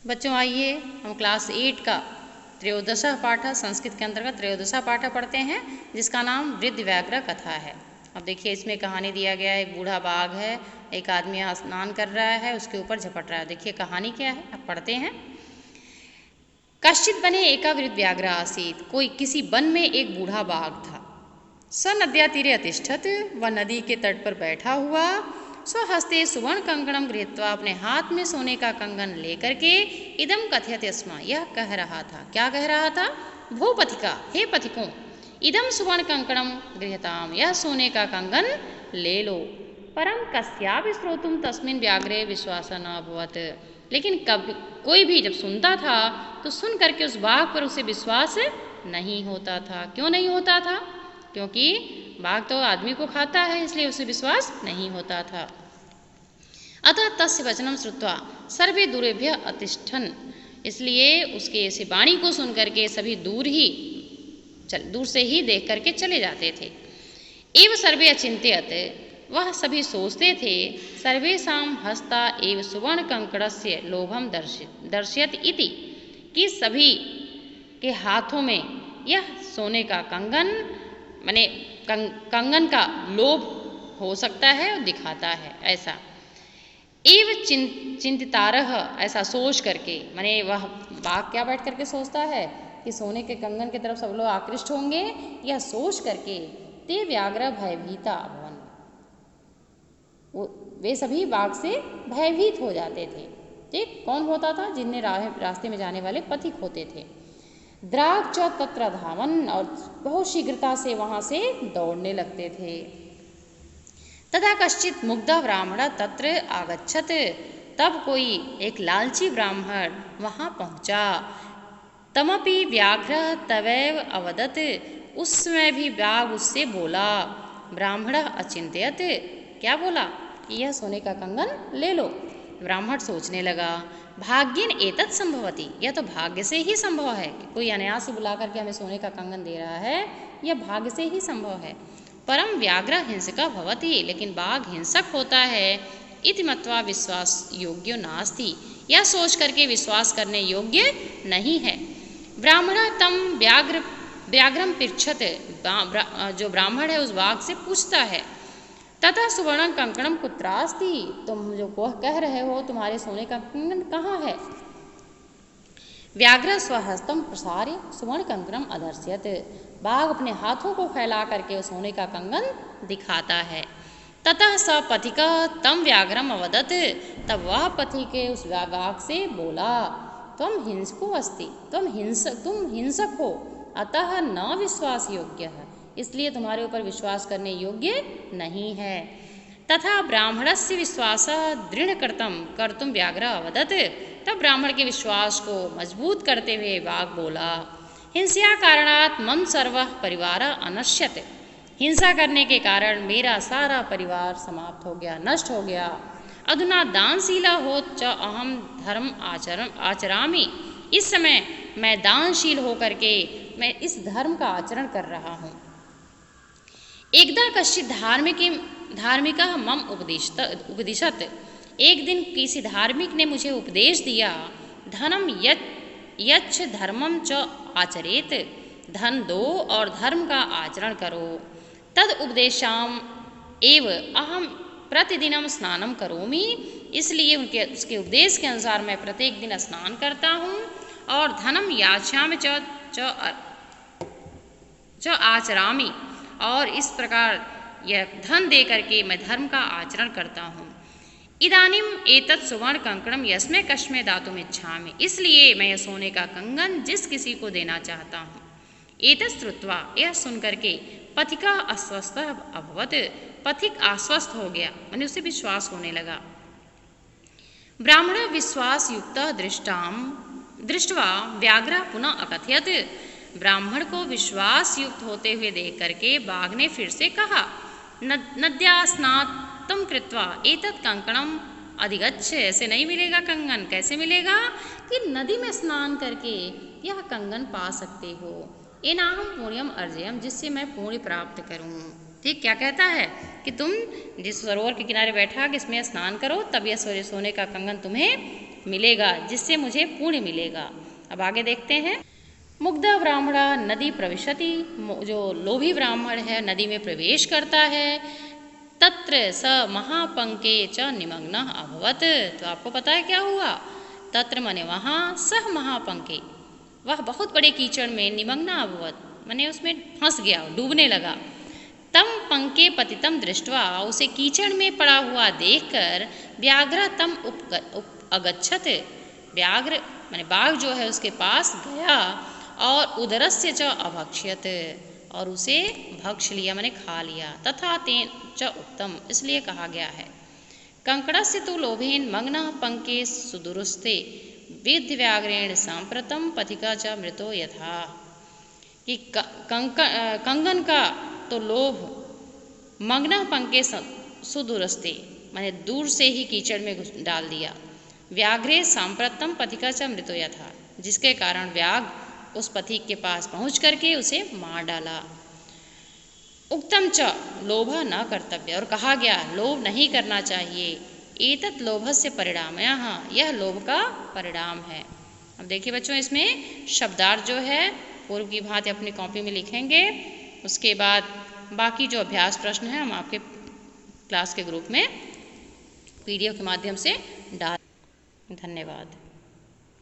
बच्चों आइए हम क्लास 8 का त्रयोदशा पाठ संस्कृत के अंतर्गत त्रयोदशा पाठ पढ़ते हैं, जिसका नाम वृद्ध व्याघ्र कथा है। अब देखिए इसमें कहानी दिया गया है, एक बूढ़ा बाघ है, एक आदमी यहाँ स्नान कर रहा है, उसके ऊपर झपट रहा है। देखिए कहानी क्या है, अब पढ़ते हैं। कश्चित बने एका वृद्ध व्याघ्र आसीत, कोई किसी वन में एक बूढ़ा बाघ था। स नद्या तीरे अतिष्ठत, वह नदी के तट पर बैठा हुआ। स्वहस्ते सुवर्ण कंकणम गृहीत्वा, अपने हाथ में सोने का कंगन लेकर के इदम कथयते स्म, यह कह रहा था। क्या कह रहा था? भो पथिका, हे पथिकों, इदम सुवर्ण कंकणम गृहीताम, यह सोने का कंगन ले लो। परम कस्यापि श्रोतुम तस्मिन् व्याघ्रे विश्वास न अभवत्, लेकिन कभी कोई भी जब सुनता था तो सुन करके उस बाघ पर उसे विश्वास नहीं होता था। क्यों नहीं होता था? क्योंकि बाघ तो आदमी को खाता है, इसलिए उसे विश्वास नहीं होता था। अतः तस्य वचनम श्रुत्वा सर्वे दूरेभ्य अतिष्ठन्, इसलिए उसके ऐसी वाणी को सुन करके सभी दूर से ही देख करके चले जाते थे। एव सर्वे अचिंत्यत, वह सभी सोचते थे, सर्वेषां हस्ता एव सुवर्ण कंकणस्य लोभम दर्शयत इति, कि सभी के हाथों में यह सोने का कंगन माने कंगन का लोभ हो सकता है और दिखाता है ऐसा। एव चिंतितारह, ऐसा सोच करके, माने वह बाघ क्या बैठ करके सोचता है कि सोने के कंगन की तरफ सब लोग आकृष्ट होंगे, यह सोच करके ते व्याघ्र भयभीता अभवन, वे सभी बाघ से भयभीत हो जाते थे। ठीक कौन होता था? जिनने रास्ते में जाने वाले पथिक होते थे। द्राग च तत्र धावन, और बहुत शीघ्रता से वहां से दौड़ने लगते थे। तथा कश्चित मुग्धा ब्राह्मण तत्र आगच्छत, तब कोई एक लालची ब्राह्मण वहां पहुंचा। तमपि व्याघ्र तवैव अवदत, उसमें भी बाघ उससे बोला। ब्राह्मण अचिंत्यत, क्या बोला? कि यह सोने का कंगन ले लो। ब्राह्मण सोचने लगा, भाग्येन एतत् संभवति, यह तो भाग्य से ही संभव है कि कोई अनायास से बुला करके हमें सोने का कंगन दे रहा है, यह भाग्य से ही संभव है। परम व्याघ्र हिंसका भवति, लेकिन बाघ हिंसक होता है। इति मत्वा विश्वास योग्यो नास्ति, यह सोच करके विश्वास करने योग्य नहीं है। ब्राह्मण तम व्याघ्रम पृच्छत, जो ब्राह्मण है उस बाघ से पूछता है, तथा सुवर्ण कंकणम कुत्रास्ति, तुम जो कह रहे हो तुम्हारे सोने का कंगन कहाँ है? व्याघ्र स्वहस्तम प्रसार्य सुवर्ण कंकणम अदर्श्यत, बाघ अपने हाथों को फैला करके सोने का कंगन दिखाता है। ततः स पथिक तम व्याघ्रम अवदत, तब वह पथिक उस बाघ से बोला, तुम हिंसको अस्ति, तुम हिंसक हो, अतः न विश्वास योग्य है, इसलिए तुम्हारे ऊपर विश्वास करने योग्य नहीं है। तथा ब्राह्मणस्य विश्वास दृढ़ कर्तुम व्याघ्र अवदत, तब ब्राह्मण के विश्वास को मजबूत करते हुए बाघ बोला, हिंसा कारणात् मम सर्व परिवार अनश्यत, हिंसा करने के कारण मेरा सारा परिवार समाप्त हो गया, नष्ट हो गया। अधुना दानशीला हो च अहम धर्म आचरामि, इस समय मैं दानशील होकर के मैं इस धर्म का आचरण कर रहा हूँ। एकदा कश्चित धार्मिक मम उपदिशत, एक दिन किसी धार्मिक ने मुझे उपदेश दिया, धनम यच्छ धर्मम च आचरेत, धन दो और धर्म का आचरण करो। तद उपदेशाम एव अहम प्रतिदिनम स्नानम करोमि, इसलिए उसके उपदेश के अनुसार मैं प्रत्येक दिन स्नान करता हूँ, और धनम याच्यामि च आचरामि, और इस प्रकार यह धन दे करके मैं धर्म का आचरण करता हूँ। इदानीम एतत् सुवर्ण कंकणम यस्मै कस्मै दातुम इच्छामि, इसलिए मैं यह सोने का कंगन जिस किसी को देना चाहता हूँ। एतत् श्रुत्वा, यह सुन करके पथिका अस्वस्थ अभवत, पथिक आश्वस्त हो गया, मैंने उसे विश्वास होने लगा। ब्राह्मण विश्वास युक्त दृष्टवा व्याघ्र पुनः अकथयत, ब्राह्मण को विश्वास युक्त होते हुए देख करके बाघ ने फिर से कहा, नद्या स्नातम कृत्वा एतत् कंकणम अधिगच्छ, ऐसे नहीं मिलेगा कंगन। कैसे मिलेगा? कि नदी में स्नान करके यह कंगन पा सकते हो। एनाहम पुण्यम अर्जयम, जिससे मैं पुण्य प्राप्त करूं। ठीक क्या कहता है कि तुम जिस सरोवर के किनारे बैठा कि इसमें स्नान करो, तब यह सोने का कंगन तुम्हें मिलेगा, जिससे मुझे पुण्य मिलेगा। अब आगे देखते हैं। मुग्धा ब्राह्मणा नदी प्रविशति, जो लोभी ब्राह्मण है नदी में प्रवेश करता है। तत्र स महापंके च निमग्नः अभवत्, तो आपको पता है क्या हुआ? तत्र माने वहाँ, सह महापंके, वह बहुत बड़े कीचड़ में, निमग्न अभवत् माने उसमें फंस गया, डूबने लगा। तम पंके पतितम दृष्ट्वा, उसे कीचड़ में पड़ा हुआ देखकर, व्याघ्र तम अगच्छत, व्याघ्र माने बाघ जो है उसके पास गया और उदरस्य च अभक्ष्यत, और उसे भक्ष लिया माने खा लिया। तथा तेन च उत्तम, इसलिए कहा गया है। कंकड़स्य तु लोभेन मग्नः पंके सुदुरुस्ते, विद्ध व्याघ्रेण सांप्रतम पथिका च मृतो यथा, कि कंगन का तो लोभ मग्न पंके सुदूरस्ते माने दूर से ही कीचड़ में डाल दिया। व्याघ्रे सांप्रतम पथिका च मृतो यथा, जिसके कारण व्याघ्र उस पथिक के पास पहुंच करके उसे मार डाला। उक्तम च लोभ न कर्तव्य, और कहा गया लोभ नहीं करना चाहिए। एतत् लोभस्य परिणामः, यह लोभ का परिणाम है। अब देखिए बच्चों, इसमें शब्दार्थ जो है पूर्व की भांति अपनी कॉपी में लिखेंगे। उसके बाद बाकी जो अभ्यास प्रश्न है हम आपके क्लास के ग्रुप में PDF के माध्यम से डाल। धन्यवाद।